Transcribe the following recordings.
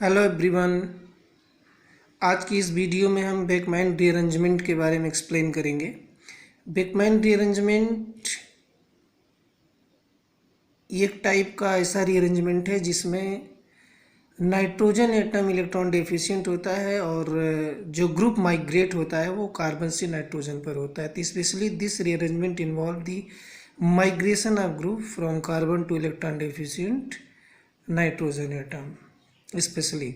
Hello everyone. आज की इस वीडियो में हम बेकमैन रीअरेंजमेंट के बारे में एक्सप्लेन करेंगे। बेकमैन रीअरेंजमेंट एक टाइप का ऐसा रीअरेंजमेंट है जिसमें नाइट्रोजन एटम इलेक्ट्रॉन डेफिशिएंट होता है और जो ग्रुप माइग्रेट होता है वो कार्बन से नाइट्रोजन पर होता है। तो specially this rearrangement involve the migration of group from carbon two electron deficient nitrogen atom specially.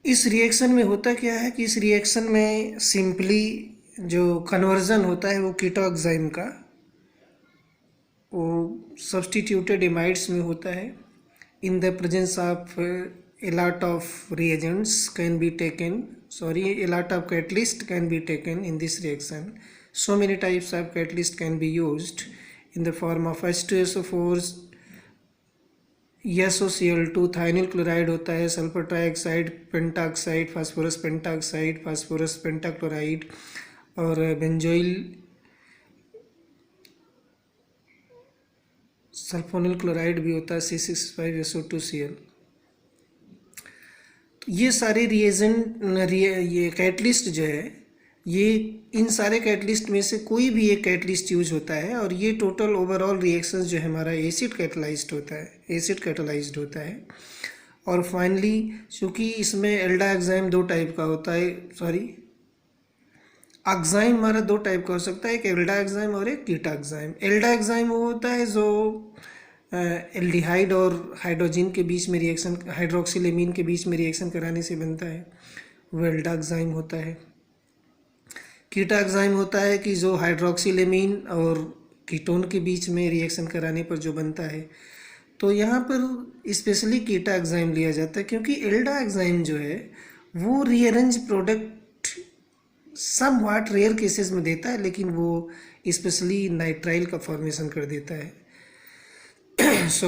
इस रिएक्शन में होता क्या है कि इस रिएक्शन में सिंपली जो कन्वर्जन होता है वो कीटोएंजाइम का वो सब्स्टिट्यूटेड इमाइड्स में होता है in the presence of a lot of reagents can be taken, a lot of catalyst can be taken in this reaction. So many types of catalyst can be used in the form of H2SO4, SOCl2, thionyl chloride होता है, sulphur trioxide, pentoxide, phosphorus pentoxide, phosphorus pentachloride और benzoyl sulphonyl chloride भी होता है, C6H5SO2Cl। ये सारे ये catalyst जो है ये इन सारे कैटलिस्ट में से कोई भी एक कैटलिस्ट यूज होता है और ये टोटल ओवरऑल रिएक्शंस जो है हमारा एसिड कैटलाइज्ड होता है। और फाइनली चूँकि इसमें एल्डाएक्साइम दो टाइप का होता है, ऑक्साइम हमारा दो टाइप का हो सकता है, एक एल्डाएक्साइम और एक कीटाएक्साइम। एल्डाएक्साइम वो होता है जो एल्डिहाइड और हाइड्रोजन के बीच में रिएक्शन, हाइड्रोक्सिलेमीन के बीच में रिएक्शन कराने से बनता है, वो एल्डाएक्साइम होता है। कीटाएक्साइम होता है कि जो हाइड्रोक्सिलेमीन और कीटोन के बीच में रिएक्शन कराने पर जो बनता है। तो यहाँ पर स्पेशली कीटाएक्साइम लिया जाता है क्योंकि एल्डाएक्साइम जो है वो रीअरेंज प्रोडक्ट सम वाट रेयर केसेस में देता है, लेकिन वो स्पेशली नाइट्राइल का फॉर्मेशन कर देता है। So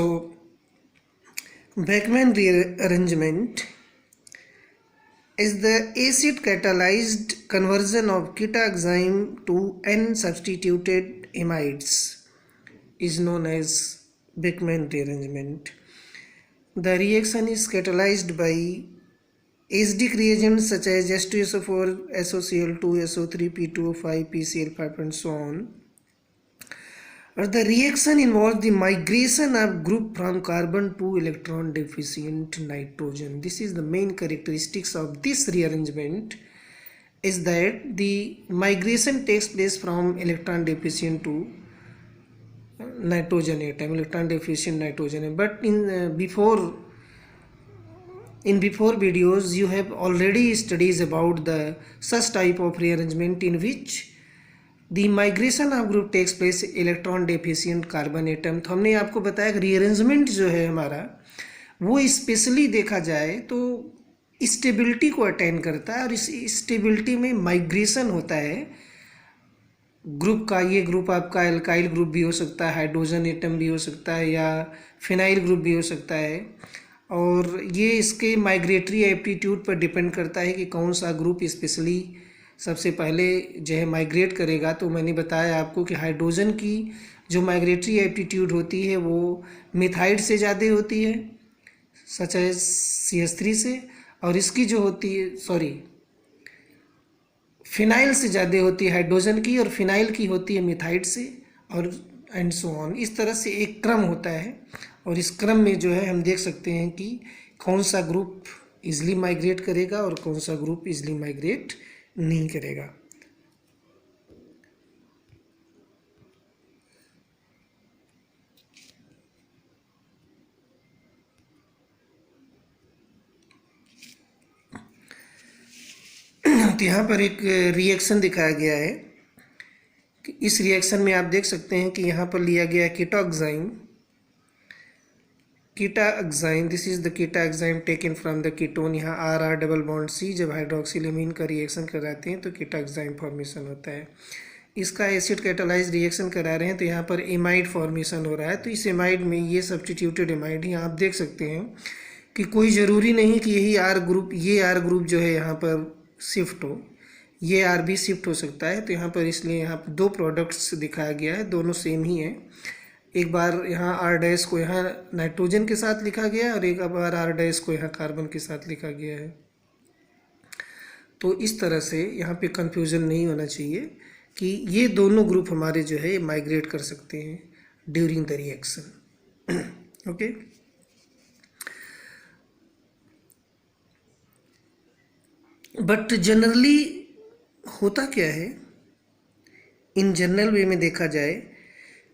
Beckmann rearrangement is the acid catalyzed conversion of कीटाएंजाइम to N-substituted imides is known as Beckmann rearrangement. The reaction is catalyzed by acidic reagents such as H2SO4, SOCl2, SO3, P2O5, PCl5 and so on. Or the reaction involves the migration of group from carbon to electron deficient nitrogen. This is the main characteristics of this rearrangement, is that the migration takes place from electron deficient to nitrogen atom, electron deficient nitrogen. But in before videos you have already studies about the such type of rearrangement in which the migration of group takes place electron deficient carbon atom. तो हमने आपको बताया कि rearrangement जो है हमारा वो specially देखा जाए तो स्टेबिलिटी को अटेन करता है और इस स्टेबिलिटी में माइग्रेशन होता है ग्रुप का। ये ग्रुप आपका एल्काइल ग्रुप भी हो सकता है, हाइड्रोजन एटम भी हो सकता है या फिनाइल ग्रुप भी हो सकता है। और ये इसके माइग्रेटरी एप्टीट्यूड पर डिपेंड करता है कि कौन सा ग्रुप स्पेशली सबसे पहले जो है माइग्रेट करेगा। तो मैंने बताया आपको कि हाइड्रोजन की जो माइग्रेटरी एप्टीट्यूड होती है वो मिथाइड से ज़्यादा होती है, सच एज CH3 से, और इसकी जो होती है फिनाइल से ज़्यादा होती है हाइड्रोजन की, और फिनाइल की होती है मिथाइड से, और एंड सो ऑन। इस तरह से एक क्रम होता है और इस क्रम में जो है हम देख सकते हैं कि कौन सा ग्रुप इजली माइग्रेट करेगा और कौन सा ग्रुप इजली माइग्रेट नहीं करेगा। तो यहाँ पर एक रिएक्शन दिखाया गया है कि इस रिएक्शन में आप देख सकते हैं कि यहाँ पर लिया गया ketoxime, this is the ketoxime taken from the ketone. यहाँ R डबल बॉन्ड C जब हाइड्रोक्सिलेमीन का रिएक्शन कराते हैं तो कीटाएंजाइम फॉर्मेशन होता है। इसका एसिड कैटालाइज रिएक्शन करा रहे हैं तो यहाँ पर एमाइड फॉर्मेशन हो रहा है। तो इस एमाइड में ये सब्स्टिट्यूटेड एमाइड, यहाँ आप देख सकते हैं कि कोई ज़रूरी नहीं कि यही ये R ग्रुप जो है यहाँ पर शिफ्ट हो, ये R भी शिफ्ट हो सकता है। तो यहाँ पर इसलिए यहाँ पर दो प्रोडक्ट्स दिखाया गया है, दोनों सेम ही है। एक बार यहाँ आर डैश को यहाँ नाइट्रोजन के साथ लिखा गया और एक बार आर डैश को यहाँ कार्बन के साथ लिखा गया है। तो इस तरह से यहाँ पे कंफ्यूजन नहीं होना चाहिए कि ये दोनों ग्रुप हमारे जो है माइग्रेट कर सकते हैं during the reaction. Okay, but generally होता क्या है, इन जनरल वे में देखा जाए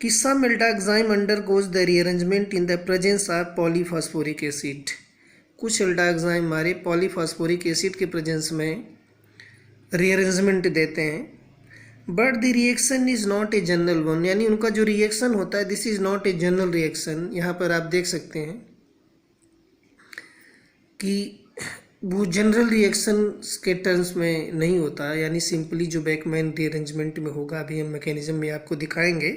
कि some aldoxime undergoes the rearrangement in the presence of polyphosphoric acid. कुछ एल्डाक्साइम हमारे पॉलीफॉस्फोरिक एसिड के प्रेजेंस में रीअरेंजमेंट देते हैं, but the reaction is not a general one, यानी उनका जो रिएक्शन होता है this is not a general reaction. यहाँ पर आप देख सकते हैं कि वो जनरल रिएक्शन के टर्म्स में नहीं होता, यानी सिंपली जो बेकमैन रीअरेंजमेंट में होगा, अभी हम मैकेनिज्म में आपको दिखाएंगे।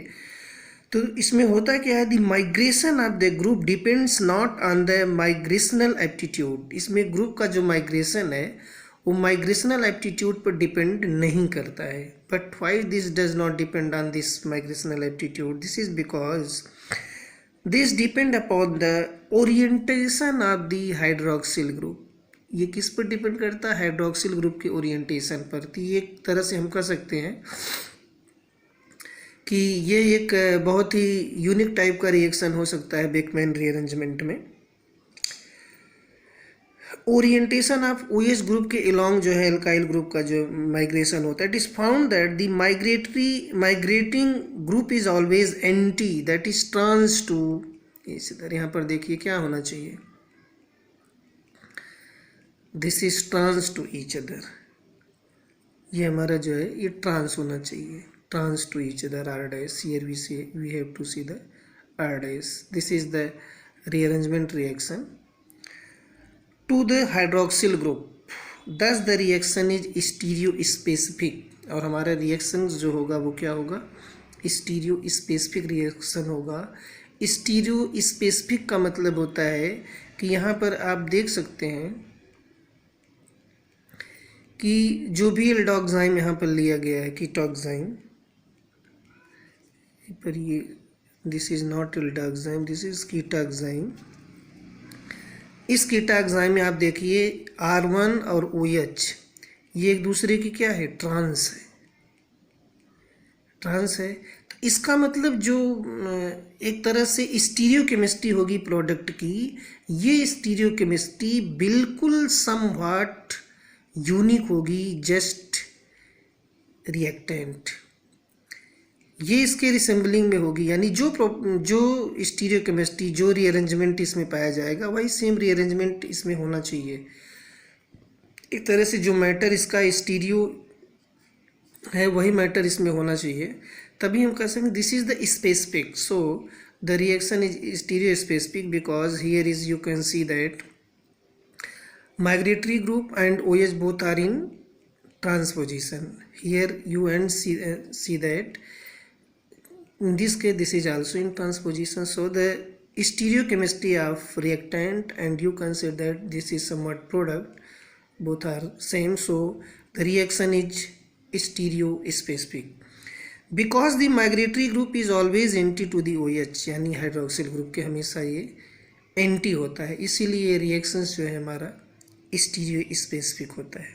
तो इसमें होता क्या है, the migration of the group depends not on the migrational aptitude. इसमें ग्रुप का जो माइग्रेशन है वो माइग्रेशनल एप्टीट्यूड पर डिपेंड नहीं करता है। But why this does not depend on this migrational aptitude, this is because this depend upon the orientation of the hydroxyl group. ये किस पर डिपेंड करता है, हाइड्रोक्सिल ग्रुप के ओरिएंटेशन पर। तो ये एक तरह से हम कह सकते हैं कि ये एक बहुत ही यूनिक टाइप का रिएक्शन हो सकता है बेकमैन रीअरेंजमेंट में। ओरिएंटेशन ऑफ OH ग्रुप के अलोंग जो है एल्काइल ग्रुप का जो माइग्रेशन होता है, it is found that the migrating group is always anti, that is trans to. इसी तरह यहाँ पर देखिए क्या होना चाहिए, this is trans to each other. ये हमारा जो है ये ट्रांस होना चाहिए, trans to each other, are dash. Here we have to see the R dash. This is the rearrangement reaction to the hydroxyl group, thus the reaction is stereospecific. और हमारा reaction जो होगा वो क्या होगा, stereospecific reaction होगा। Stereospecific का मतलब होता है कि यहाँ पर आप देख सकते हैं कि जो भी एल्डोक्साइम यहाँ पर लिया गया है, कीटोक्साइम पर, ये this is not aldoxime, this is ketoxime. इस कीटोक्साइम में आप देखिए R1 और OH ये एक दूसरे की क्या है, ट्रांस है, ट्रांस है। तो इसका मतलब जो एक तरह से स्टीरियोकेमिस्ट्री होगी प्रोडक्ट की, ये स्टीरियोकेमिस्ट्री बिल्कुल समव्हाट यूनिक होगी जस्ट रिएक्टेंट, ये इसके रिसेंबलिंग में होगी। यानी जो स्टीरियोकेमिस्ट्री, जो रीअरेंजमेंट इसमें पाया जाएगा वही सेम रीअरेंजमेंट इसमें होना चाहिए। एक तरह से जो मैटर इसका स्टीरियो है वही मैटर इसमें होना चाहिए, तभी हम कह सकेंगे this is the specific. So the reaction is stereo specific because here is you can see that migratory group and OH both are in transposition. Here you and see that in this case this is also in transposition. So the stereochemistry of reactant, and you consider that this is somewhat product, both are same. So the reaction is stereo specific because the migratory group is always anti to the OH, यानी hydroxyl group के हमेशा ये anti होता है, इसीलिए ये reactions जो है हमारा स्टीरियो स्पेसिफिक होता है।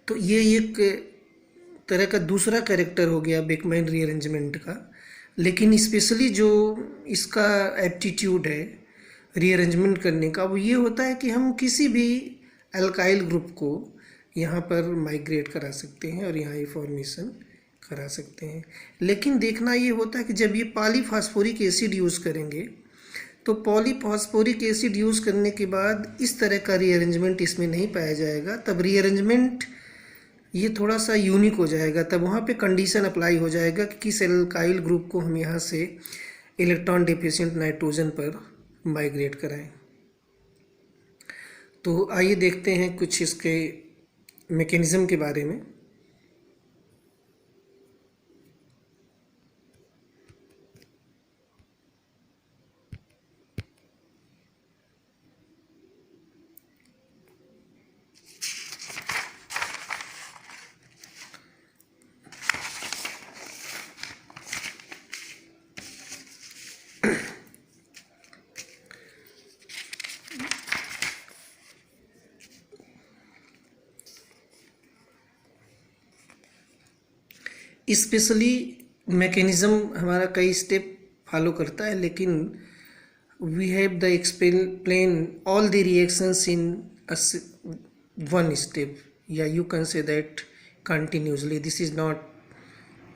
तो ये एक तरह का दूसरा कैरेक्टर हो गया बेकमैन रीअरेंजमेंट का। लेकिन स्पेशली जो इसका एप्टीट्यूड है रीअरेंजमेंट करने का वो ये होता है कि हम किसी भी अल्काइल ग्रुप को यहाँ पर माइग्रेट करा सकते हैं और यहाँ ये फॉर्मेशन करा सकते हैं। लेकिन देखना ये होता है कि जब ये पॉलीफॉस्फोरिक एसिड यूज़ करेंगे तो पॉलीफॉस्फोरिक एसिड यूज़ करने के बाद इस तरह का रीअरेंजमेंट इसमें नहीं पाया जाएगा, तब रीअरेंजमेंट ये थोड़ा सा यूनिक हो जाएगा। तब वहाँ पे कंडीशन अप्लाई हो जाएगा कि किस एल्काइल ग्रुप को हम यहाँ से इलेक्ट्रॉन डेफिशिएंट नाइट्रोजन पर माइग्रेट कराएं। तो आइए देखते हैं कुछ इसके मैकेनिज़्म के बारे में। स्पेशली मैकेनिज्म हमारा कई स्टेप फॉलो करता है, लेकिन we have the explain all the reactions in one step, या you can say that continuously. This is not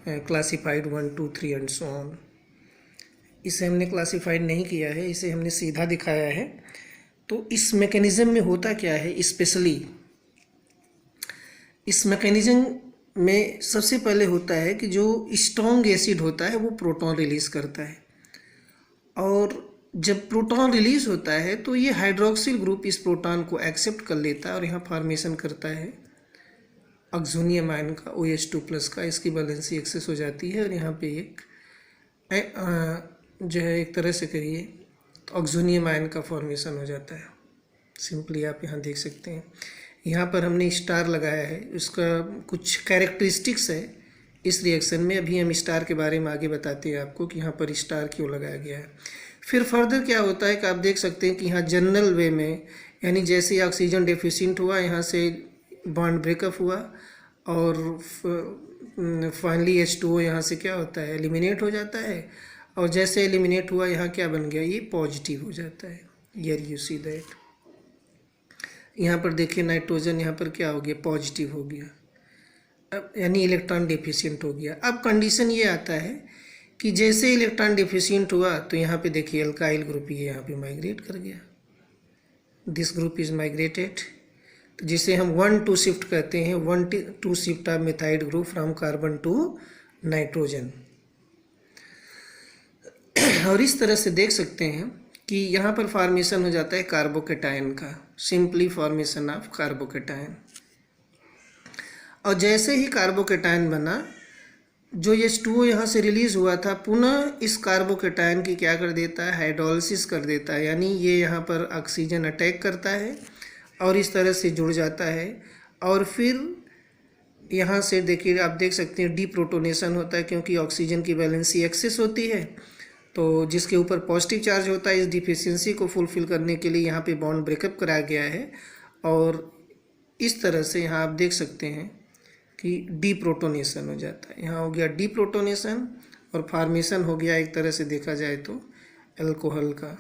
classified 1 2 3 and so on. इसे हमने क्लासिफाइड नहीं किया है, इसे हमने सीधा दिखाया है. तो इस मैकेनिज्म में होता क्या है, स्पेशली इस मैकेनिज्म में सबसे पहले होता है कि जो स्ट्रॉन्ग एसिड होता है वो प्रोटॉन रिलीज करता है, और जब प्रोटॉन रिलीज होता है तो ये हाइड्रोक्सिल ग्रुप इस प्रोटॉन को एक्सेप्ट कर लेता है और यहाँ फॉर्मेशन करता है ऑक्सोनियम आयन का, OH2+ का. इसकी वैलेंसी एक्सेस हो जाती है और यहाँ पे एक जो है एक तरह से करिए तो ऑक्सोनियम आयन का फॉर्मेशन हो जाता है. सिंपली आप यहाँ देख सकते हैं, यहाँ पर हमने स्टार लगाया है. उसका कुछ कैरेक्टरिस्टिक्स है इस रिएक्शन में. अभी हम स्टार के बारे में आगे बताते हैं आपको कि यहाँ पर स्टार क्यों लगाया गया है. फिर फर्दर क्या होता है कि आप देख सकते हैं कि यहाँ जनरल वे में, यानी जैसे ऑक्सीजन डेफिशिएंट हुआ, यहाँ से बॉन्ड ब्रेकअप हुआ और फाइनली H2O यहाँ से क्या होता है, एलिमिनेट हो जाता है. और जैसे एलिमिनेट हुआ यहाँ क्या बन गया, ये पॉजिटिव हो जाता है. Here you see that. यहाँ पर देखिए नाइट्रोजन यहाँ पर क्या हो गया, पॉजिटिव हो गया. अब यानी इलेक्ट्रॉन डेफिशिएंट हो गया. अब कंडीशन ये आता है कि जैसे इलेक्ट्रॉन डेफिशिएंट हुआ तो यहाँ पे देखिए अल्काइल ग्रुप ये यहाँ पे माइग्रेट कर गया. दिस ग्रुप इज माइग्रेटेड, तो जिसे हम 1-2 शिफ्ट कहते हैं, 1-2 shift of methyl group from carbon to nitrogen. और इस तरह से देख सकते हैं कि यहाँ पर फॉर्मेशन हो जाता है कार्बोकेटायन का, सिंपली फॉर्मेशन ऑफ कार्बोकेटायन. और जैसे ही कार्बोकेटायन बना, जो H2O यहाँ से रिलीज हुआ था, पुनः इस कार्बोकेटायन की क्या कर देता है, हाइड्रोलिसिस कर देता है. यानी ये यहाँ पर ऑक्सीजन अटैक करता है और इस तरह से जुड़ जाता है. और फिर यहाँ से देखिए, आप देख सकते हैं डीप्रोटोनेशन होता है, क्योंकि ऑक्सीजन की वैलेंसी एक्सेस होती है. तो जिसके ऊपर पॉजिटिव चार्ज होता है, इस डिफिशियंसी को फुलफिल करने के लिए यहाँ पे बॉन्ड ब्रेकअप कराया गया है. और इस तरह से यहाँ आप देख सकते हैं कि डीप्रोटोनेशन हो जाता है. यहाँ हो गया डीप्रोटोनेशन और फॉर्मेशन हो गया एक तरह से देखा जाए तो अल्कोहल का.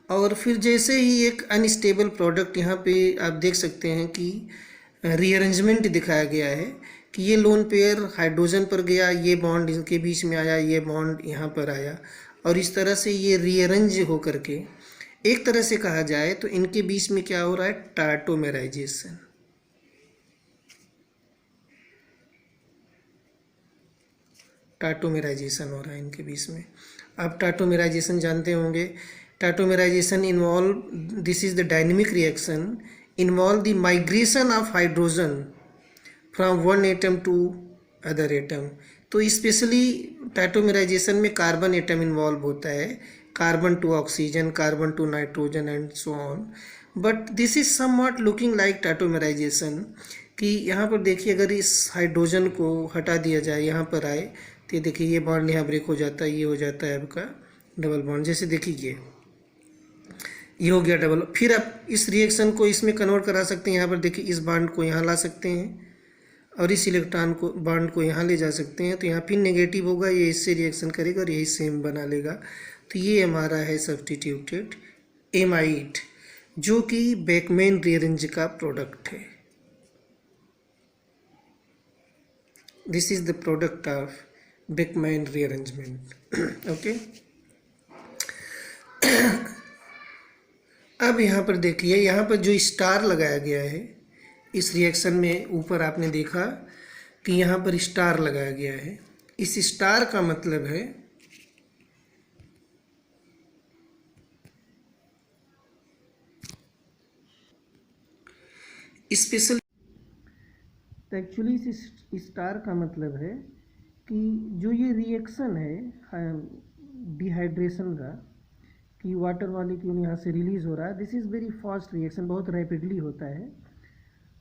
और फिर जैसे ही एक अनस्टेबल प्रोडक्ट, यहाँ पे आप देख सकते हैं कि रीअरेंजमेंट दिखाया गया है कि ये लोन पेयर हाइड्रोजन पर गया, ये बॉन्ड इनके बीच में आया, ये बॉन्ड यहाँ पर आया, और इस तरह से ये रीअरेंज हो करके एक तरह से कहा जाए तो इनके बीच में क्या हो रहा है, टार्टोमेराइजेशन. टार्टोमेराइजेशन हो रहा है इनके बीच में. आप टार्टोमेराइजेशन जानते होंगे. Tautomerisation involve, this is the dynamic reaction, involve the migration of hydrogen from one atom to other atom. तो स्पेशली टार्टोमेराइजेशन में कार्बन एटम इन्वॉल्व होता है, carbon to oxygen, carbon to nitrogen and so on. But this is somewhat looking like tautomerisation, कि यहाँ पर देखिए अगर इस हाइड्रोजन को हटा दिया जाए, यहाँ पर आए तो ये देखिए ये बॉन्ड यहाँ ब्रेक हो जाता है, ये हो जाता है आपका डबल बॉन्ड. जैसे देखिए ये हो गया डबल. फिर आप इस रिएक्शन को इसमें कन्वर्ट करा सकते हैं. यहाँ पर देखिए इस बॉन्ड को यहाँ ला सकते हैं और इस इलेक्ट्रॉन को, बॉन्ड को यहाँ ले जा सकते हैं. तो यहाँ फिर नेगेटिव होगा, ये इससे रिएक्शन करेगा और यही सेम बना लेगा. तो ये हमारा है सब्स्टिट्यूटेड एमाइड, जो कि बेकमैन रीअरेंज का प्रोडक्ट है. This is the product of Beckmann rearrangement. Okay. अब यहाँ पर देखिए, यहाँ पर जो स्टार लगाया गया है इस रिएक्शन में, ऊपर आपने देखा कि यहाँ पर स्टार लगाया गया है. इस स्टार का मतलब है स्पेशल. तो एक्चुअली इस स्टार का मतलब है कि जो ये रिएक्शन है डिहाइड्रेशन का, कि वाटर मॉलिक्यूल यहाँ से रिलीज़ हो रहा है, this is very fast reaction, बहुत रैपिडली होता है.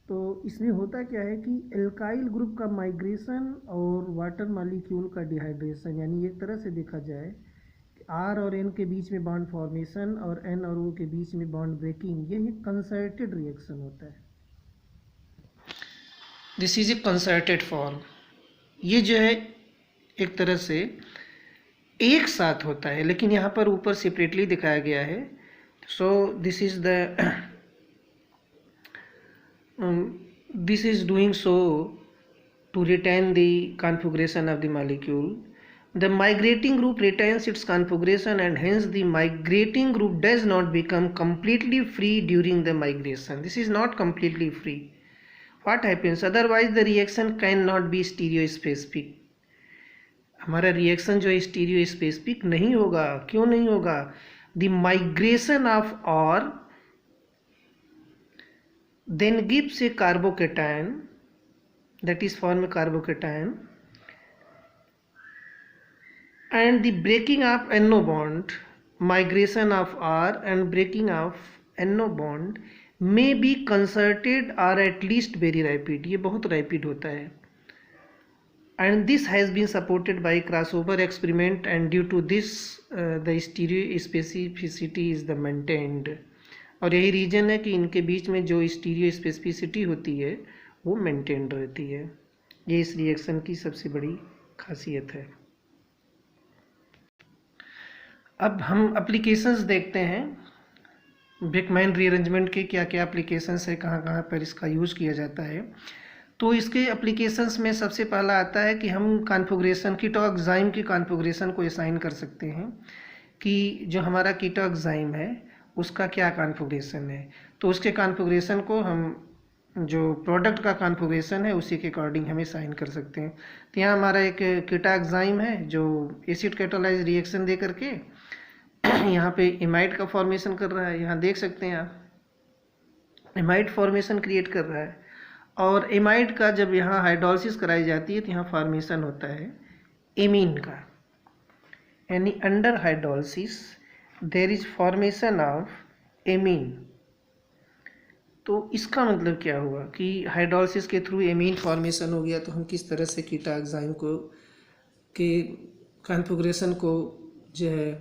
तो इसमें होता क्या है कि एल्काइल ग्रुप का माइग्रेशन और वाटर मॉलिक्यूल का डिहाइड्रेशन, यानी एक तरह से देखा जाए R और N के बीच में बॉन्ड फॉर्मेशन और N और O के बीच में बॉन्ड ब्रेकिंग, ये एक कंसर्टेड रिएक्शन होता है. This is a concerted form. ये जो है एक तरह से एक साथ होता है, लेकिन यहाँ पर ऊपर सेपरेटली दिखाया गया है. So this is doing so to retain the configuration of the molecule. The migrating group retains its configuration and hence the migrating group does not become completely free during the migration. This is not completely free. What happens? Otherwise the reaction cannot be stereospecific. हमारा reaction जो है stereo specific नहीं होगा. क्यों नहीं होगा? The migration of R then gives a carbocation, that is form a carbocation, and the breaking of NO bond, migration of R and breaking of NO bond may be concerted or at least very rapid. ये बहुत rapid होता है. And this has been supported by crossover experiment, and due to this the stereo specificity is the maintained. और यही reason है कि इनके बीच में जो स्टीरियो स्पेसिफिसिटी होती है वो मेंटेन रहती है. ये इस रिएक्शन की सबसे बड़ी खासियत है. अब हम एप्लीकेशंस देखते हैं. बेकमैन रीअरेंजमेंट के क्या क्या एप्लीकेशंस है, कहाँ कहाँ पर इसका यूज़ किया जाता है. तो इसके एप्लीकेशंस में सबसे पहला आता है कि हम कॉन्फ़िगरेशन कीटोएंजाइम की कॉन्फ़िगरेशन को असाइन कर सकते हैं कि जो हमारा कीटोएंजाइम है उसका क्या कॉन्फ़िगरेशन है. तो उसके कॉन्फ़िगरेशन को हम जो प्रोडक्ट का कॉन्फ़िगरेशन है उसी के अकॉर्डिंग हमें साइन कर सकते हैं. तो यहाँ हमारा एक कीटोएंजाइम है जो एसिड कैटालाइज रिएक्शन दे करके यहाँ पे इमाइड का फॉर्मेशन कर रहा है. यहाँ देख सकते हैं आप इमाइड फॉर्मेशन क्रिएट कर रहा है. और इमाइड का जब यहाँ हाइड्रोलिसिस कराई जाती है तो यहाँ फॉर्मेशन होता है एमीन का. यानी under hydrolysis there is formation of amine. तो इसका मतलब क्या हुआ कि हाइड्रोलिसिस के थ्रू एमीन फॉर्मेशन हो गया. तो हम किस तरह से कीटोएंजाइम को के कॉन्फ़िगरेशन को जो है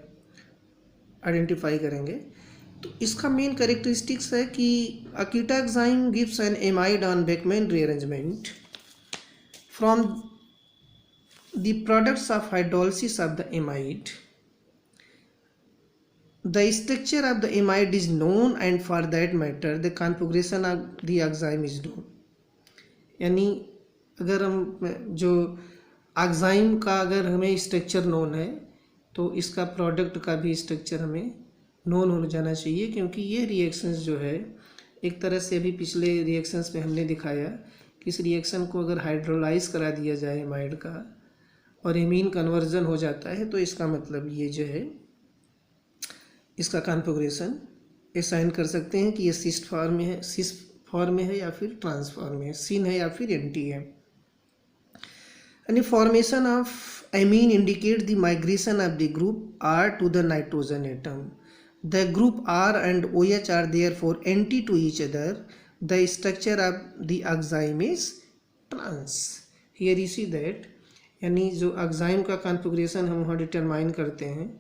आइडेंटिफाई करेंगे. तो इसका मेन कैरेक्टरिस्टिक्स है कि a ketoxime gives an amide on Beckmann rearrangement from the products of hydrolysis of the amide. The structure of the amide is known and for that matter the configuration of the enzyme is known. यानी अगर हम जो enzyme का अगर हमें structure known है तो इसका प्रोडक्ट का भी स्ट्रक्चर हमें नोन हो जाना चाहिए. क्योंकि ये रिएक्शंस जो है एक तरह से अभी पिछले रिएक्शंस में हमने दिखाया कि इस रिएक्शन को अगर हाइड्रोलाइज करा दिया जाए एमाइड का और एमीन कन्वर्जन हो जाता है तो इसका मतलब ये जो है इसका कॉन्फ़िगरेशन असाइन कर सकते हैं कि ये सिस फॉर्म में है या फिर ट्रांस फॉर्म में है, सिन है या फिर एंटी है. And formation of amine indicate the migration of the group R to the nitrogen atom. The group R and OH R therefore anti to each other. The structure of the enzyme is trans. Here you see that यानी जो enzyme का configuration हम वहाँ determine करते हैं.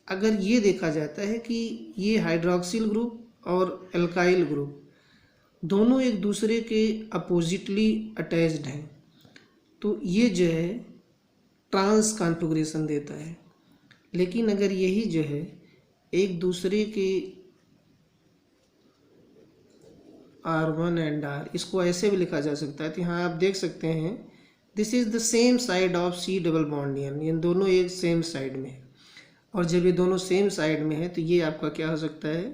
अगर ये देखा जाता है कि ये हाइड्रोक्सिल ग्रुप और एल्काइल ग्रुप दोनों एक दूसरे के अपोजिटली अटैच्ड हैं तो ये जो है ट्रांस कॉन्फ़िगरेशन देता है. लेकिन अगर यही जो है एक दूसरे के R1 एंड R, इसको ऐसे भी लिखा जा सकता है. तो यहाँ आप देख सकते हैं this is the same side of C double bond. यानी दोनों एक सेम साइड में है. और जब ये दोनों सेम साइड में है तो ये आपका क्या हो सकता है,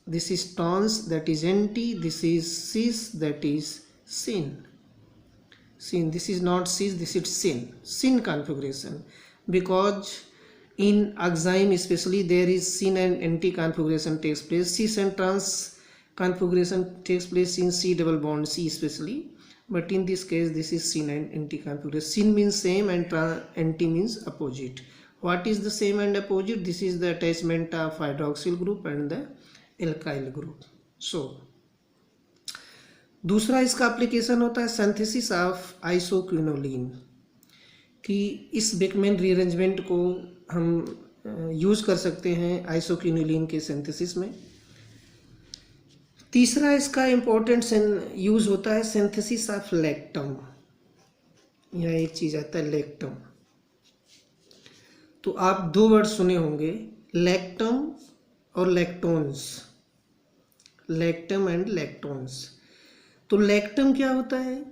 this is trans that is anti, this is cis that is syn. Syn, this is not cis, this is syn configuration. Because in enzyme especially there is sin and anti configuration takes place. Cis and trans configuration takes place in C double bond C especially, but in this case this is sin and anti configuration. Sin means same and anti means opposite. What is the same and opposite? This is the attachment of hydroxyl group and the alkyl group. So दूसरा इसका application होता है synthesis of isoquinoline. कि इस Beckmann rearrangement को हम use कर सकते हैं आइसोक्विनोलिन के सिंथेसिस में. तीसरा इसका इम्पोर्टेंट यूज़ होता है सिंथेसिस ऑफ लैक्टम. यहाँ एक चीज़ आता है लैक्टम। तो आप दो वर्ड सुने होंगे, लैक्टम और लैक्टोन्स, लैक्टम एंड लैक्टोन्स। तो लैक्टम क्या होता है?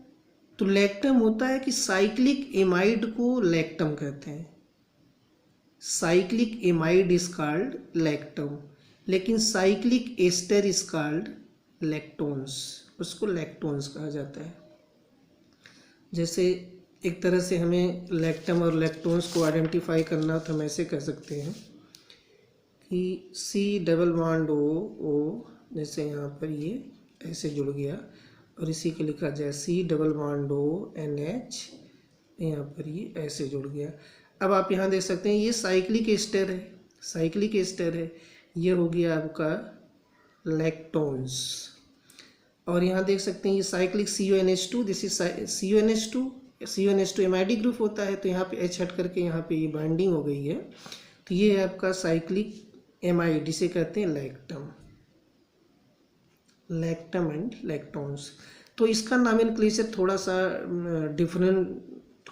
तो लैक्टम होता है कि साइक्लिक एमाइड को लैक्टम कहते हैं, cyclic amide is called lactam, लेकिन साइक्लिक एस्टर इज कॉल्ड लैक्टोन्स, उसको लैक्टोन्स कहा जाता है। जैसे एक तरह से हमें लैक्टम और लैक्टोन्स को आइडेंटिफाई करना, तो हम ऐसे कह सकते हैं कि सी डबल बॉन्ड ओ, जैसे यहाँ पर ये ऐसे जुड़ गया, और इसी के लिखा जाए C double bond O NH, यहाँ पर ये ऐसे जुड़ गया। अब आप यहाँ देख सकते हैं ये साइक्लिक एस्टर है, साइक्लिक एस्टर है, ये हो गया आपका लैक्टोन्स। और यहाँ देख सकते हैं ये cyclic CONH2, this is CONH2, CONH2 amide group होता है, तो यहाँ पे H हट करके यहाँ पे ये बाइंडिंग हो गई है, तो ये है आपका साइक्लिक एमाइड, इसे कहते हैं लैक्टम, लैक्टम एंड लैक्टोन्स। तो इसका नॉमेनक्लेचर थोड़ा सा डिफरेंट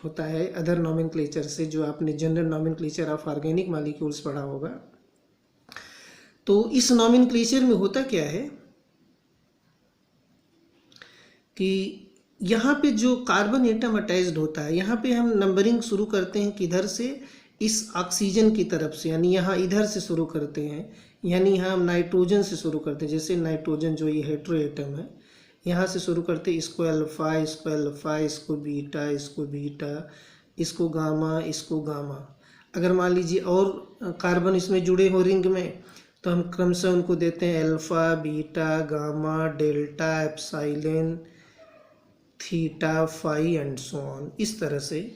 होता है अदर नॉमेनक्लेचर से, जो आपने general nomenclature of organic molecules पढ़ा होगा। तो इस नॉमेनक्लेचर में होता क्या है कि यहाँ पे जो कार्बन एटम अटैच्ड होता है, यहाँ पे हम नंबरिंग शुरू करते हैं किधर से, इस ऑक्सीजन की तरफ से, यानी यहाँ इधर से शुरू करते हैं, यानी यहाँ हम नाइट्रोजन से शुरू करते हैं। जैसे नाइट्रोजन जो ये हेट्रो एटम है, यहाँ से शुरू करते हैं, इसको अल्फा, इसको अल्फा, इसको बीटा, इसको बीटा, इसको गामा, इसको गामा। अगर मान लीजिए और कार्बन इसमें जुड़े हो रिंग में, तो हम क्रमशः उनको देते हैं alpha, beta, gamma, delta, epsilon, theta, phi and so on. इस तरह से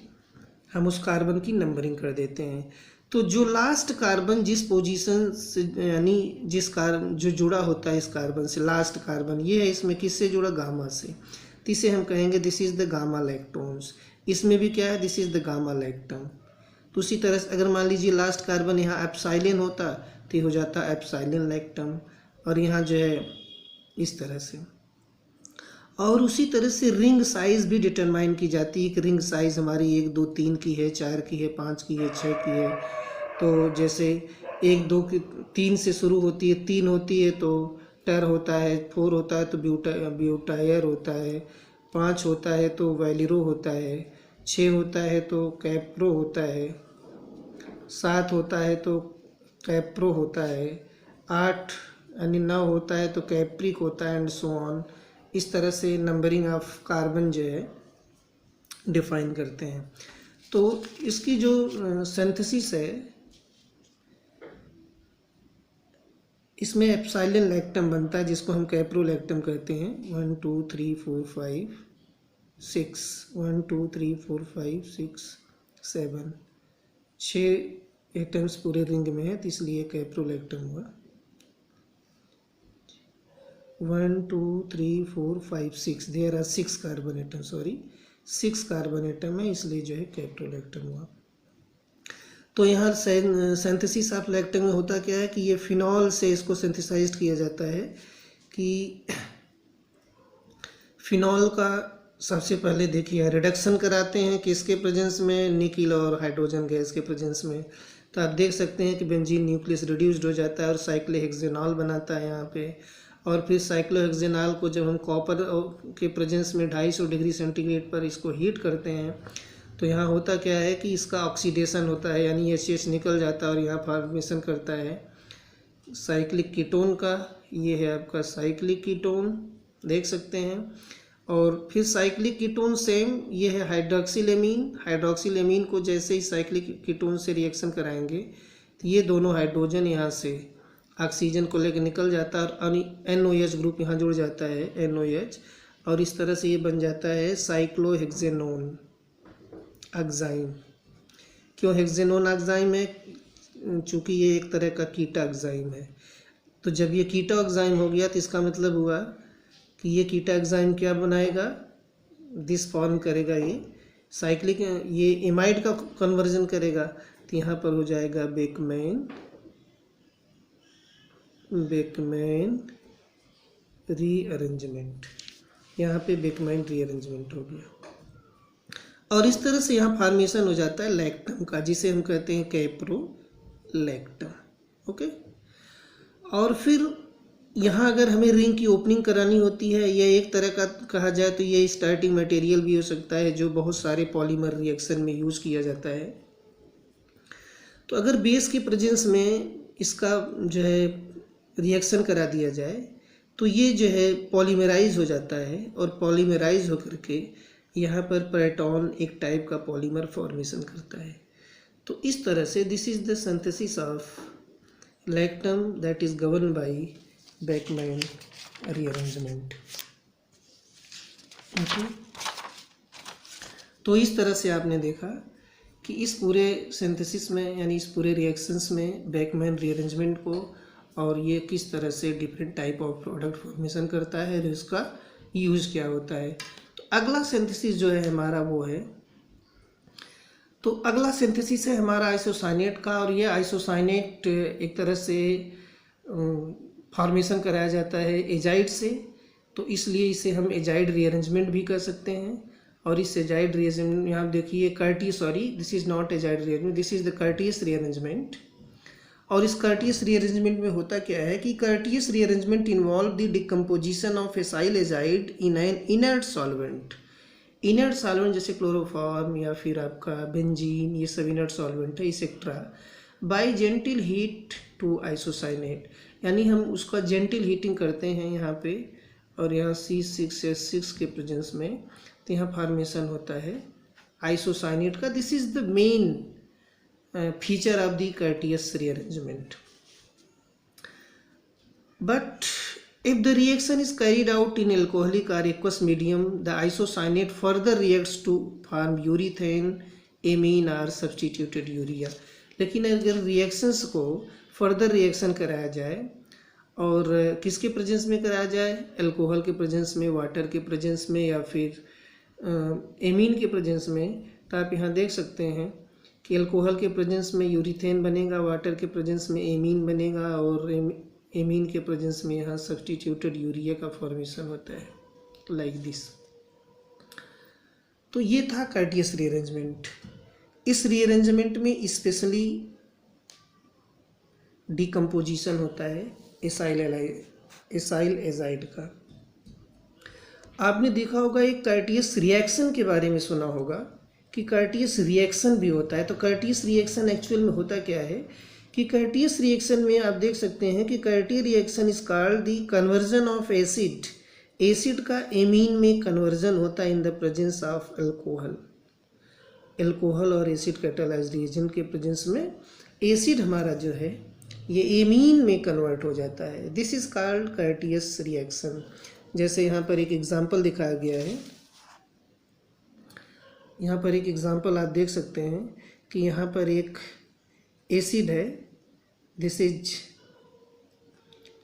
हम उस कार्बन की नंबरिंग कर देते हैं। तो जो लास्ट कार्बन जिस पोजीशन से, यानी जिस कार्बन जो जुड़ा होता है इस कार्बन से, लास्ट कार्बन ये है, इसमें किससे जुड़ा, गामा से, तो इसे हम कहेंगे दिस इज द गामा लैक्टोन्स। इसमें भी क्या है, this is the gamma lactam. तो उसी तरह से अगर मान लीजिए लास्ट कार्बन यहाँ एप्सिलॉन होता, तो ये हो जाता एप्सिलॉन लैक्टम, और यहाँ जो है इस तरह से। और उसी तरह से रिंग साइज़ भी डिटरमाइन की जाती है कि रिंग साइज़ हमारी 1 2 3 की है, 4 की है, 5 की है, 6 की है। तो जैसे 1 2 की 3 से शुरू होती है, 3 होती है तो टर होता है, 4 होता है तो ब्यूटायर होता है, 5 होता है तो वैलिरो होता है, 6 होता है तो कैप्रो होता है, 7 होता है तो कैप्रो होता है, 8 यानी 9 होता है तो कैप्रिक होता है, एंड सो ऑन। इस तरह से नंबरिंग ऑफ कार्बन जो है डिफाइन करते हैं। तो इसकी जो सिंथेसिस है, इसमें एप्सिलॉन लैक्टम बनता है, जिसको हम कैप्रोलैक्टम कहते हैं। 1 2 3 4 5 6 1 2 3 4 5 6 7 6 एटम्स पूरे रिंग में है, तो इसलिए कैप्रोलैक्टम हुआ। 1 2 3 4 5 6 there are 6 carbon atom, sorry 6 carbon atom है, इसलिए जो है कैप्रोलैक्टम हुआ। तो यहाँ सिंथेसिस ऑफ लैक्टम में होता क्या है कि ये फिनॉल से इसको सिंथेसाइज्ड किया जाता है। कि फिनॉल का सबसे पहले देखिए रिडक्शन कराते हैं किसके प्रेजेंस में, निकिल और हाइड्रोजन गैस के प्रेजेंस में। तो आप देख सकते हैं कि बेंजीन न्यूक्लियस रिड्यूस्ड हो जाता है और साइक्लोहेक्सेनॉल बनाता है यहाँ पे। और फिर साइक्लोहेक्सेनॉल को जब हम कॉपर के प्रेजेंस में 250 डिग्री सेंटीग्रेड पर इसको हीट करते हैं, तो यहाँ होता क्या है कि इसका ऑक्सीडेशन होता है, यानी HH निकल जाता है और यहाँ फॉर्मेशन करता है साइक्लिक कीटोन का। ये है आपका साइक्लिक कीटोन, देख सकते हैं। और फिर साइक्लिक कीटोन सेम ये है हाइड्रोक्सिलेमीन। हाइड्रोक्सिलेमीन को जैसे ही साइक्लिक कीटोन से रिएक्शन कराएंगे, तो ये दोनों हाइड्रोजन यहाँ से ऑक्सीजन को लेकर निकल जाता है और NOH ग्रुप यहाँ जुड़ जाता है, NOH, और इस तरह से ये बन जाता है साइक्लोहेक्सेनोन ऑक्साइम। क्यों हेक्सेनोन ऑक्साइम है? चूँकि ये एक तरह का कीटा ऑक्साइम है। तो जब ये कीटा ऑक्साइम हो गया, तो इसका मतलब हुआ कि ये कीटा ऑक्साइम क्या बनाएगा, दिस फॉर्म करेगा, ये साइक्लिक, ये एमाइड का कन्वर्जन करेगा। तो यहाँ पर हो जाएगा बेकमैन रीअरेंजमेंट, यहाँ पे बेकमैन रीअरेंजमेंट हो गया। और इस तरह से यहाँ फॉर्मेशन हो जाता है लैक्टम का, जिसे हम कहते हैं कैप्रोलैक्टम। ओके, और फिर यहाँ अगर हमें रिंग की ओपनिंग करानी होती है, यह एक तरह का कहा जाए तो ये स्टार्टिंग मटेरियल भी हो सकता है जो बहुत सारे पॉलीमर रिएक्शन में यूज़ किया जाता है। तो अगर बेस के प्रेजेंस में इसका जो है रिएक्शन करा दिया जाए तो ये जो है पॉलीमराइज हो जाता है, और पॉलीमराइज होकर के यहाँ पर प्रोटॉन एक टाइप का पॉलीमर फॉर्मेशन करता है। तो इस तरह से this is the synthesis of lactam that is govern by Beckmann rearrangement. तो इस तरह से आपने देखा कि इस पूरे सिंथेसिस में यानी इस पूरे रिएक्शंस में बेकमैन रीअरेंजमेंट को और ये किस तरह से different type of product formation करता है और इसका यूज़ क्या होता है। तो अगला सिंथेसिस जो है हमारा वो है, तो अगला सिंथेसिस है हमारा आइसोसाइनेट का, और ये आइसोसाइनेट एक तरह से फॉर्मेशन कराया जाता है एजाइड से, तो इसलिए इसे हम एजाइड रीअरेंजमेंट भी कर सकते हैं। और इस एजाइड रीअरेंजमेंट यहाँ देखिए this is not azide rearrangement, this is the Curtius rearrangement. और इस कर्टियस रीअरेंजमेंट में होता क्या है कि Curtius rearrangement involve the decomposition of acyl azide in an inert solvent. Inert solvent जैसे क्लोरोफॉर्म या फिर आपका बेंजीन, ये सब इनर्ट सॉल्वेंट है etcetera, by gentle heat to isocyanate, यानी हम उसका जेंटिल हीटिंग करते हैं यहाँ पे, और यहाँ C6H6 के प्रेजेंस में, तो यहाँ फॉर्मेशन होता है आइसोसाइनेट का। This is the main feature of the Curtius rearrangement. But if the reaction is carried out in alcoholic or aqueous medium, the isocyanate further reacts to form urethane, amine or substituted urea। लेकिन अगर reactions को further reaction कराया जाए, और किसके presence में कराया जाए, अल्कोहल के प्रेजेंस में, वाटर के प्रेजेंस में, या फिर एमीन के प्रेजेंस में, तो आप यहाँ देख सकते हैं कि अल्कोहल के प्रेजेंस में यूरिथेन बनेगा, वाटर के प्रेजेंस में एमीन बनेगा, और एमीन के प्रेजेंस में यहाँ सब्स्टिट्यूटेड यूरिया का फॉर्मेशन होता है, लाइक दिस। तो ये था कर्टियस रीअरेंजमेंट। इस रीअरेंजमेंट में स्पेशली डिकम्पोजिशन होता है एसाइल एजाइड का। आपने देखा होगा एक कर्टियस रिएक्शन के बारे में सुना होगा कि कर्टियस रिएक्शन भी होता है। तो कर्टियस रिएक्शन एक्चुअल में होता क्या है कि कर्टियस रिएक्शन में आप देख सकते हैं कि Curtius reaction is called the conversion of acid का एमीन में कन्वर्जन होता है in the presence of alcohol और एसिड कैटालाइज्ड रिएजेंट के प्रेजेंस में एसिड हमारा जो है ये एमीन में कन्वर्ट हो जाता है। This is called Curtius reaction. जैसे यहाँ पर एक एग्जांपल दिखाया गया है, यहाँ पर एक एग्जांपल आप देख सकते हैं कि यहाँ पर एक एसिड है, this is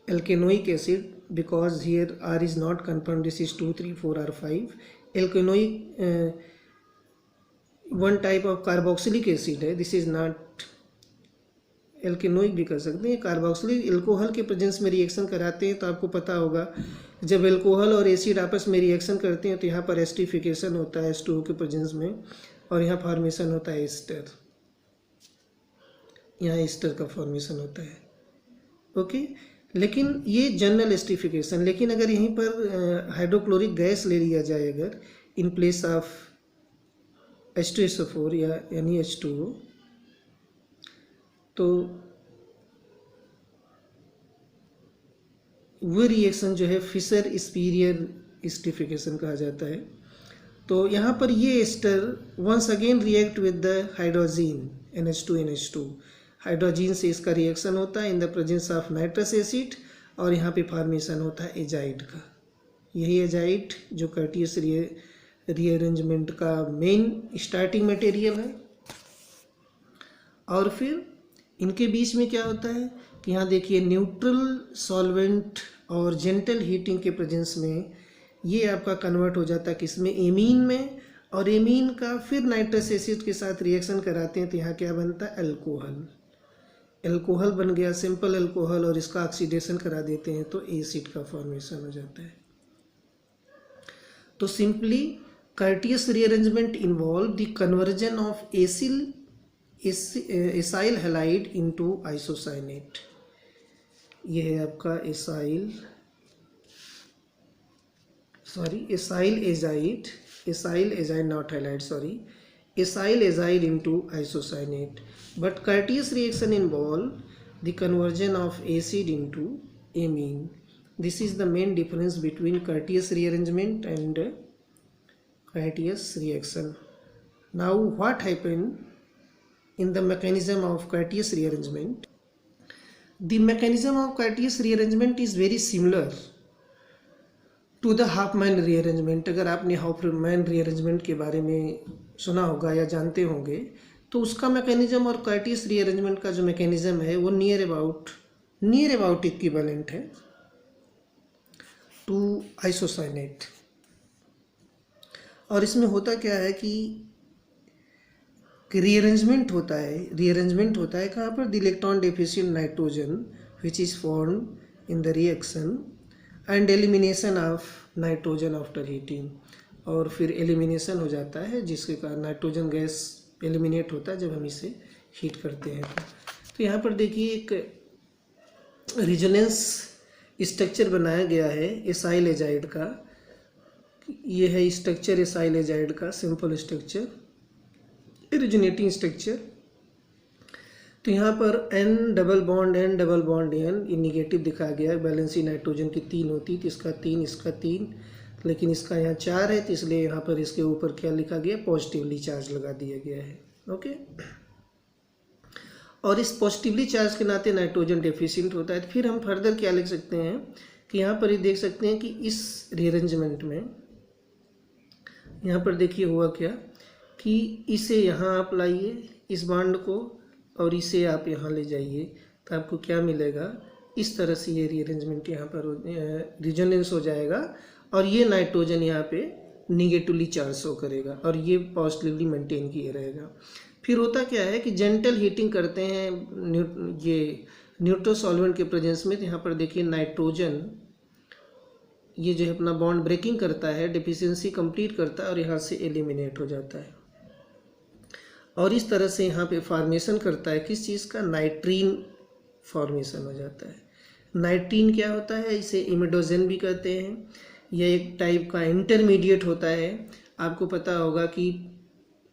alkanoic acid, because here are is not confirm, this is 2, 3, 4 और 5। Alkanoic one type of carboxylic acid है, दिस इज नॉट एल्केनोइक भी कर सकते हैं। कार्बोक्सिलिक एल्कोहल के प्रेजेंस में रिएक्शन कराते हैं, तो आपको पता होगा जब एल्कोहल और एसिड आपस में रिएक्शन करते हैं तो यहाँ पर एस्टिफिकेशन होता है H2O के प्रेजेंस में, और यहाँ फॉर्मेशन होता है एस्टर, यहाँ एस्टर का फॉर्मेशन होता है। ओके, लेकिन ये जनरल एस्टिफिकेशन। लेकिन अगर यहीं पर हाइड्रोक्लोरिक गैस ले लिया जाए अगर इन प्लेस ऑफ H2SO4 या यानी H2O, तो वो रिएक्शन जो है फिशर स्पीरियर एस्टिफिकेशन कहा जाता है। तो यहाँ पर ये ester once again react with the hydrazine NH2NH2, hydrazine से इसका रिएक्शन होता है in the presence of nitrous acid, और यहाँ पे फॉर्मेशन होता है एजाइड का। यही एजाइड जो कर्टियस रीअरेंजमेंट का मेन स्टार्टिंग मटेरियल है। और फिर इनके बीच में क्या होता है कि यहाँ देखिए न्यूट्रल सॉल्वेंट और जेंटल हीटिंग के प्रेजेंस में ये आपका कन्वर्ट हो जाता है किसमें, एमीन में, और एमीन का फिर नाइट्रस एसिड के साथ रिएक्शन कराते हैं तो यहाँ क्या बनता है, अल्कोहल बन गया, सिंपल अल्कोहल, और इसका ऑक्सीडेशन करा देते हैं तो एसिड का फॉर्मेशन हो जाता है। तो simply Curtius rearrangement involve the conversion of acyl halide into isocyanate. ये है आपका acyl azide, not halide, sorry, acyl azide into isocyanate. But Curtius reaction involve the conversion of acid into amine. This is the main difference between Curtius rearrangement and Curtius reaction. Now what happened in the mechanism of Curtius rearrangement? The mechanism of Curtius rearrangement is very similar to the Hofmann rearrangement. अगर आपने Hofmann rearrangement के बारे में सुना होगा या जानते होंगे तो उसका मैकेनिज्म और Curtius rearrangement का जो मैकेनिज्म है वो नियर अबाउट इक्विवेलेंट है टू आइसोसाइनेट। और इसमें होता क्या है कि रीअरेंजमेंट होता है कहाँ पर? The electron deficient nitrogen which is form in the reaction and elimination of nitrogen after heating. और फिर एलिमिनेशन हो जाता है जिसके कारण नाइट्रोजन गैस एलिमिनेट होता है जब हम इसे हीट करते हैं। तो यहाँ पर देखिए एक रिजोनेंस स्ट्रक्चर बनाया गया है एसाइल एजाइड का। ये है स्ट्रक्चर एसाइल एजाइड का, सिंपल स्ट्रक्चर, ओरिजिनेटिंग स्ट्रक्चर। तो यहाँ पर N डबल बॉन्ड N, ये निगेटिव दिखाया गया है। बैलेंसी नाइट्रोजन की 3 होती तो इसका 3, लेकिन इसका यहाँ 4 है तो इसलिए यहाँ पर इसके ऊपर क्या लिखा गया? पॉजिटिवली चार्ज लगा दिया गया है। ओके, और इस पॉजिटिवली चार्ज के नाते नाइट्रोजन डेफिशिएंट होता है। तो फिर हम फर्दर क्या लिख सकते हैं कि यहाँ पर ये देख सकते हैं कि इस रीअरेंजमेंट में यहाँ पर देखिए हुआ क्या कि इसे यहाँ आप लाइए इस बॉन्ड को और इसे आप यहाँ ले जाइए तो आपको क्या मिलेगा? इस तरह से ये रीअरेंजमेंट यहाँ पर रिजोनेंस हो जाएगा और ये नाइट्रोजन यहाँ पे निगेटिवली चार्ज शो करेगा और ये पॉजिटिवली मेंटेन किए रहेगा। फिर होता क्या है कि जेंटल हीटिंग करते हैं ये न्यूट्रल सॉल्वेंट के प्रेजेंस में। तो यहाँ पर देखिए नाइट्रोजन ये जो है अपना बॉन्ड ब्रेकिंग करता है, डेफिशिएंसी कंप्लीट करता है और यहाँ से एलिमिनेट हो जाता है। और इस तरह से यहाँ पे फॉर्मेशन करता है किस चीज़ का? नाइट्रीन फॉर्मेशन हो जाता है। नाइट्रीन क्या होता है? इसे इमिडोजेन भी कहते हैं। यह एक टाइप का इंटरमीडिएट होता है। आपको पता होगा कि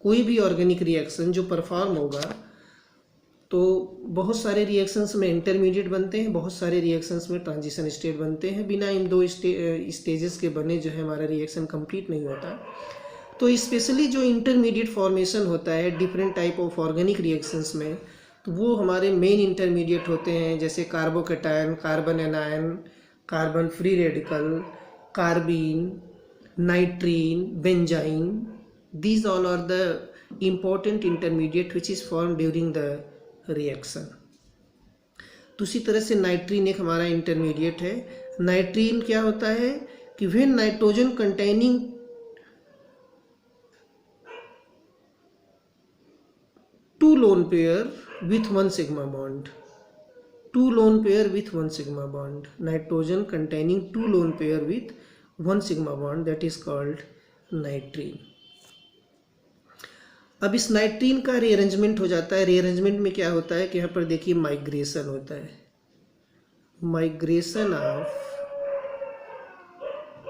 कोई भी ऑर्गेनिक रिएक्शन जो परफॉर्म होगा तो बहुत सारे रिएक्शंस में इंटरमीडिएट बनते हैं, बहुत सारे रिएक्शंस में ट्रांजिशन स्टेट बनते हैं। बिना इन 2 स्टेजेस के बने जो है हमारा रिएक्शन कंप्लीट नहीं होता। तो स्पेशली जो इंटरमीडिएट फॉर्मेशन होता है different type of organic reactions में, तो वो हमारे मेन इंटरमीडिएट होते हैं जैसे carbocation, carbon anion, carbon free radical, carbene, नाइट्रीन, benzene. These all are the important intermediate which is formed during the reaction. तो उसी तरह से नाइट्रीन एक हमारा इंटरमीडिएट है। नाइट्रीन क्या होता है कि when nitrogen containing 2 lone pair with 1 sigma bond, 2 lone pair with 1 sigma bond, nitrogen containing 2 lone pair with 1 sigma bond, that is called नाइट्रीन। अब इस नाइट्रीन का रीअरेंजमेंट हो जाता है। रीअरेंजमेंट में क्या होता है कि यहाँ पर देखिए माइग्रेशन होता है, migration of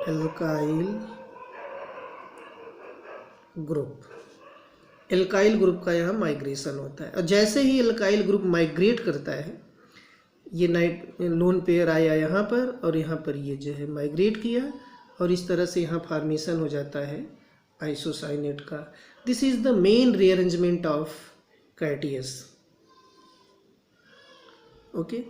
alkyl group. Alkyl group का यहाँ माइग्रेशन होता है और जैसे ही एल्काइल ग्रुप माइग्रेट करता है, ये लोन पेयर आया यहाँ पर और यहाँ पर ये जो है माइग्रेट किया और इस तरह से यहाँ फॉर्मेशन हो जाता है आइसोसाइनेट का। This is the main rearrangement of Curtius. Okay.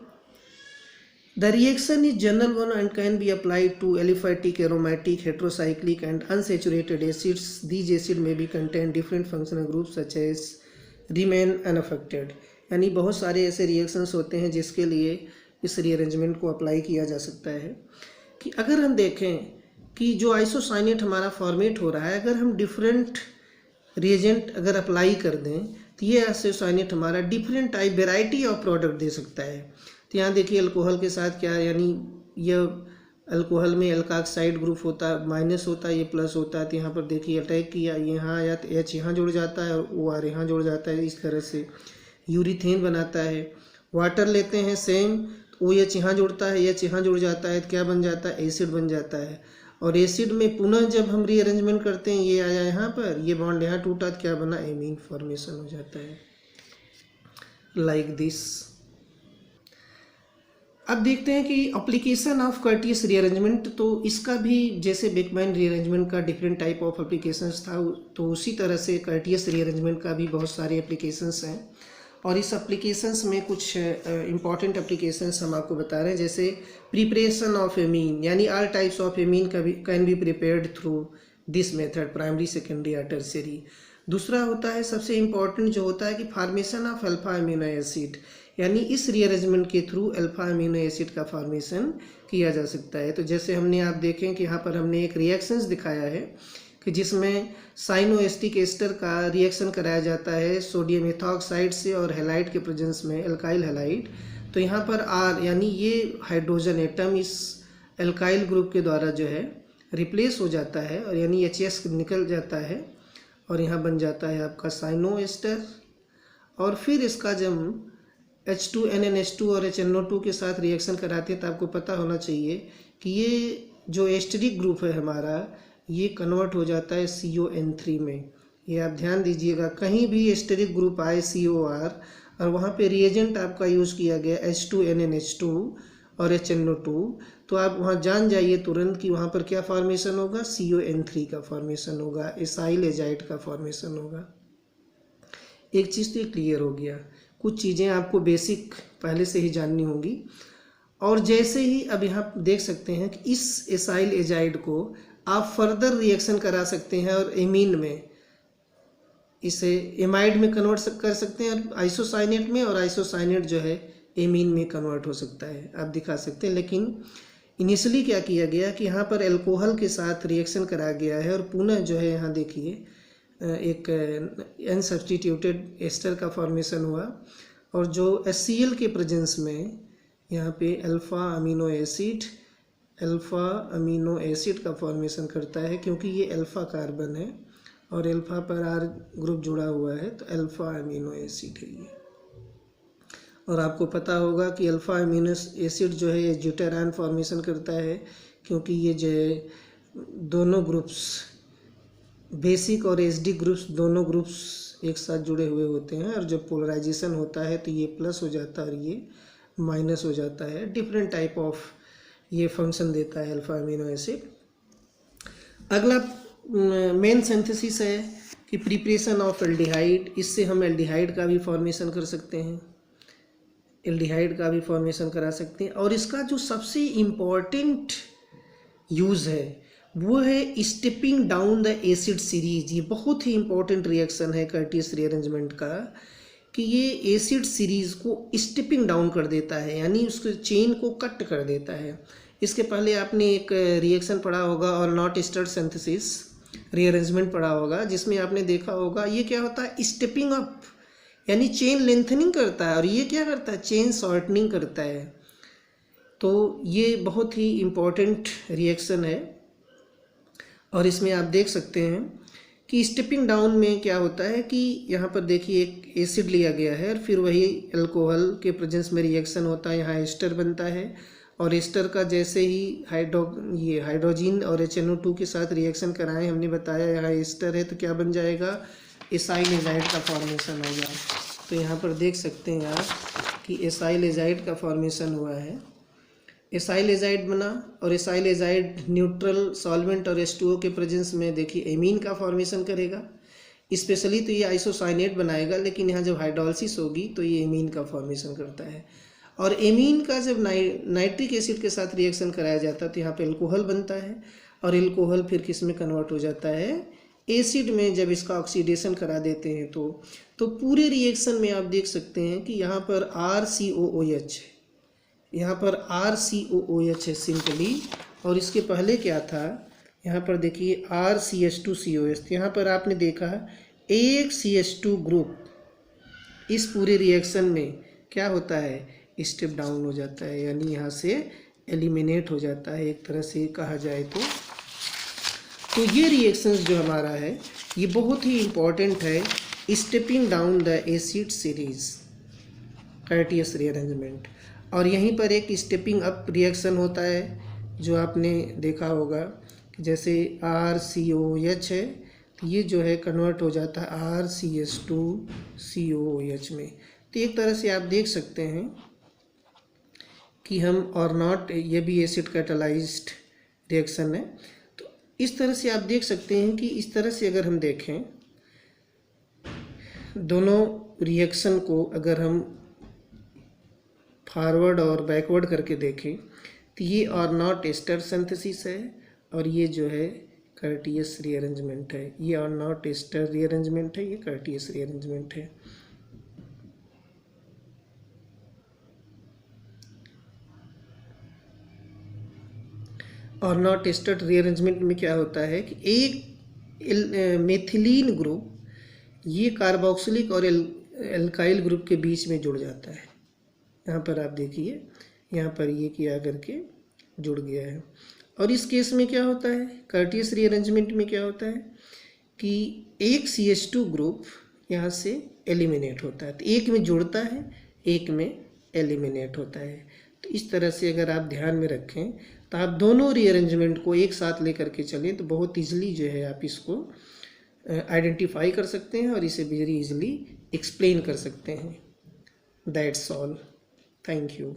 The reaction is general one and can be applied to aliphatic, aromatic, heterocyclic and unsaturated acids. These acids may be contain different functional groups such as remain unaffected. यानी बहुत सारे ऐसे reactions होते हैं जिसके लिए इस rearrangement को अप्लाई किया जा सकता है कि अगर हम देखें कि जो आइसोसाइनेट हमारा फॉर्मेट हो रहा है, अगर हम डिफरेंट रिएजेंट अगर अप्लाई कर दें तो ये आइसोसाइनेट हमारा different type variety of product दे सकता है। तो यहाँ देखिए अल्कोहल के साथ क्या, यानी यह अल्कोहल में एल्काक्साइड ग्रुप होता है, माइनस होता है, ये प्लस होता है। तो यहाँ पर देखिए अटैक किया, यहाँ आया तो H यहाँ जुड़ जाता है और OR यहाँ जुड़ जाता है। इस तरह से यूरिथेन बनाता है। वाटर लेते हैं सेम, तो OH यहाँ जुड़ता है, H यहाँ जुड़ जाता है, तो क्या बन जाता है, एसिड बन जाता है। और एसिड में पुनः जब हम रीअरेंजमेंट करते हैं, ये आया यहाँ पर, ये बॉन्ड यहाँ टूटा, तो क्या बना, एमीन फॉर्मेशन हो जाता है, लाइक दिस। अब देखते हैं कि एप्लीकेशन ऑफ कर्टियस रीअरेंजमेंट, तो इसका भी जैसे बेकमैन रीअरेंजमेंट का डिफरेंट टाइप ऑफ एप्लीकेशंस था, तो उसी तरह से कर्टियस रीअरेंजमेंट का भी बहुत सारे एप्लीकेशंस हैं। और इस एप्लीकेशंस में कुछ इंपॉर्टेंट एप्लीकेशंस हम आपको बता रहे हैं, जैसे प्रिपरेशन ऑफ एमीन, यानी all types of amine can be prepared through this method, primary, secondary या टर्शियरी। दूसरा होता है सबसे इम्पॉर्टेंट जो होता है कि formation of alpha amino acid, यानी इस रीअरेंजमेंट के थ्रू अल्फा अमीनो एसिड का फॉर्मेशन किया जा सकता है। तो जैसे हमने आप देखें कि यहाँ पर हमने एक रिएक्शंस दिखाया है कि जिसमें साइनोएस्टिक एस्टर का रिएक्शन कराया जाता है सोडियम एथॉक्साइड से और हैलाइड के प्रेजेंस में, एल्काइल हैलाइड। तो यहाँ पर R यानी ये हाइड्रोजन एटम इस एल्काइल ग्रुप के द्वारा जो है रिप्लेस हो जाता है, और यानी HS निकल जाता है और यहाँ बन जाता है आपका साइनो एस्टर। और फिर इसका जब H2NNH2 और HNO2 के साथ रिएक्शन कराते हैं तो आपको पता होना चाहिए कि ये जो एस्टरिक ग्रुप है हमारा, ये कन्वर्ट हो जाता है CON3 में। ये आप ध्यान दीजिएगा, कहीं भी एस्टरिक ग्रुप आए COR और वहाँ पे रिएजेंट आपका यूज़ किया गया H2NNH2 और HNO2, तो आप वहाँ जान जाइए तुरंत कि वहाँ पर क्या फॉर्मेशन होगा, CON3 का फॉर्मेशन होगा, एसाइल एजाइड का फॉर्मेशन होगा। एक चीज़ तो ये क्लियर हो गया, कुछ चीज़ें आपको बेसिक पहले से ही जाननी होंगी। और जैसे ही अब यहाँ देख सकते हैं कि इस एसाइल एजाइड को आप फर्दर रिएक्शन करा सकते हैं और एमीन में, इसे एमाइड में कन्वर्ट कर सकते हैं, और आइसोसाइनेट में, और आइसोसाइनेट जो है एमीन में कन्वर्ट हो सकता है, आप दिखा सकते हैं। लेकिन इनिशियली क्या किया गया कि यहाँ पर एल्कोहल के साथ रिएक्शन कराया गया है और पुनः जो है यहाँ देखिए एक अनसब्स्टिट्यूटेड एस्टर का फॉर्मेशन हुआ, और जो HCl के प्रेजेंस में यहाँ पे अल्फ़ा अमीनो एसिड का फॉर्मेशन करता है, क्योंकि ये अल्फ़ा कार्बन है और अल्फ़ा पर R ग्रुप जुड़ा हुआ है, तो अल्फ़ा अमीनो एसिड है ये। और आपको पता होगा कि अल्फ़ा अमीनो एसिड जो है ये ज्यूटेरान फॉर्मेशन करता है, क्योंकि ये जो है दोनों ग्रुप्स, बेसिक और SD ग्रुप्स, दोनों ग्रुप्स एक साथ जुड़े हुए होते हैं, और जब पोलराइजेशन होता है तो ये प्लस हो जाता है और ये माइनस हो जाता है। डिफरेंट टाइप ऑफ ये फंक्शन देता है अल्फ़ा अमीनो एसिड। अगला मेन सिंथेसिस है कि प्रिपरेशन ऑफ एल्डिहाइड, इससे हम एल्डिहाइड का भी फॉर्मेशन कर सकते हैं, एल्डिहाइड का भी फॉर्मेशन करा सकते हैं। और इसका जो सबसे इम्पॉर्टेंट यूज़ है वो है stepping down the acid series. ये बहुत ही इंपॉर्टेंट रिएक्शन है कर्टियस रीअरेंजमेंट का, कि ये एसिड सीरीज को स्टेपिंग डाउन कर देता है, यानी उसके चेन को कट कर देता है। इसके पहले आपने एक रिएक्शन पढ़ा होगा और नॉट स्टर्ड सिंथेसिस रीअरेंजमेंट पढ़ा होगा, जिसमें आपने देखा होगा ये क्या होता है, स्टेपिंग अप, यानी चेन लेंथनिंग करता है, और ये क्या करता है, चेन शॉर्टनिंग करता है। तो ये बहुत ही इम्पॉर्टेंट रिएक्शन है। और इसमें आप देख सकते हैं कि स्टेपिंग डाउन में क्या होता है कि यहाँ पर देखिए एक एसिड लिया गया है और फिर वही अल्कोहल के प्रेजेंस में रिएक्शन होता है, यहाँ एस्टर बनता है, और एस्टर का जैसे ही हाइड्रोजन और HNO2 के साथ रिएक्शन कराएं, हमने बताया यहाँ एस्टर है तो क्या बन जाएगा, एसाइल एजाइड का फॉर्मेशन होगा। तो यहाँ पर देख सकते हैं आप कि एसाइल एजाइड का फॉर्मेशन हुआ है, एसाइल एजाइड बना, और एसाइल एजाइड न्यूट्रल सॉल्वेंट और H2O के प्रेजेंस में देखिए एमीन का फॉर्मेशन करेगा। स्पेशली तो ये आइसोसाइनेट बनाएगा, लेकिन यहाँ जब हाइड्रोलिसिस होगी तो ये एमीन का फॉर्मेशन करता है। और एमीन का जब नाइट्रिक एसिड के साथ रिएक्शन कराया जाता है तो यहाँ पे अल्कोहल बनता है, और अल्कोहल फिर किस में कन्वर्ट हो जाता है, एसिड में। जब इसका ऑक्सीडेशन करा देते हैं तो पूरे रिएक्शन में आप देख सकते हैं कि यहाँ पर RCOOH, यहाँ पर RCOOH है सिंपली, और इसके पहले क्या था, यहाँ पर देखिए RCH2COH। यहाँ पर आपने देखा एक CH2 ग्रुप इस पूरे रिएक्शन में क्या होता है, स्टेप डाउन हो जाता है, यानी यहाँ से एलिमिनेट हो जाता है, एक तरह से कहा जाए तो ये रिएक्शंस जो हमारा है ये बहुत ही इम्पॉर्टेंट है stepping down the acid series Curtius rearrangement. और यहीं पर एक स्टेपिंग अप रिएक्शन होता है जो आपने देखा होगा कि जैसे RCOH है तो ये जो है कन्वर्ट हो जाता है RCH2COOH में। तो एक तरह से आप देख सकते हैं कि हम और नॉट, ये भी एसिड कैटालाइज्ड रिएक्शन है। तो इस तरह से आप देख सकते हैं कि इस तरह से अगर हम देखें दोनों रिएक्शन को, अगर हम फॉरवर्ड और बैकवर्ड करके देखें तो ये और नॉट एस्टर सिंथेसिस है और ये जो है कर्टियस रीअरेंजमेंट है। ये और नॉट एस्टर रीअरेंजमेंट है, ये कर्टियस रीअरेंजमेंट है। और नॉट एस्टर रीअरेंजमेंट में क्या होता है कि एक मेथिलीन ग्रुप ये कार्बोक्सिलिक और एल्काइल ग्रुप के बीच में जुड़ जाता है। यहाँ पर आप देखिए, यहाँ पर ये किया करके जुड़ गया है। और इस केस में क्या होता है, कर्टियस रीअरेंजमेंट में क्या होता है कि एक CH2 ग्रुप यहाँ से एलिमिनेट होता है, तो एक में जुड़ता है एक में एलिमिनेट होता है। तो इस तरह से अगर आप ध्यान में रखें तो आप दोनों रीअरेंजमेंट को एक साथ लेकर के चलें तो बहुत ईजिली जो है आप इसको आइडेंटिफाई कर सकते हैं और इसे वेरी इजीली एक्सप्लेन कर सकते हैं। That's all. Thank you.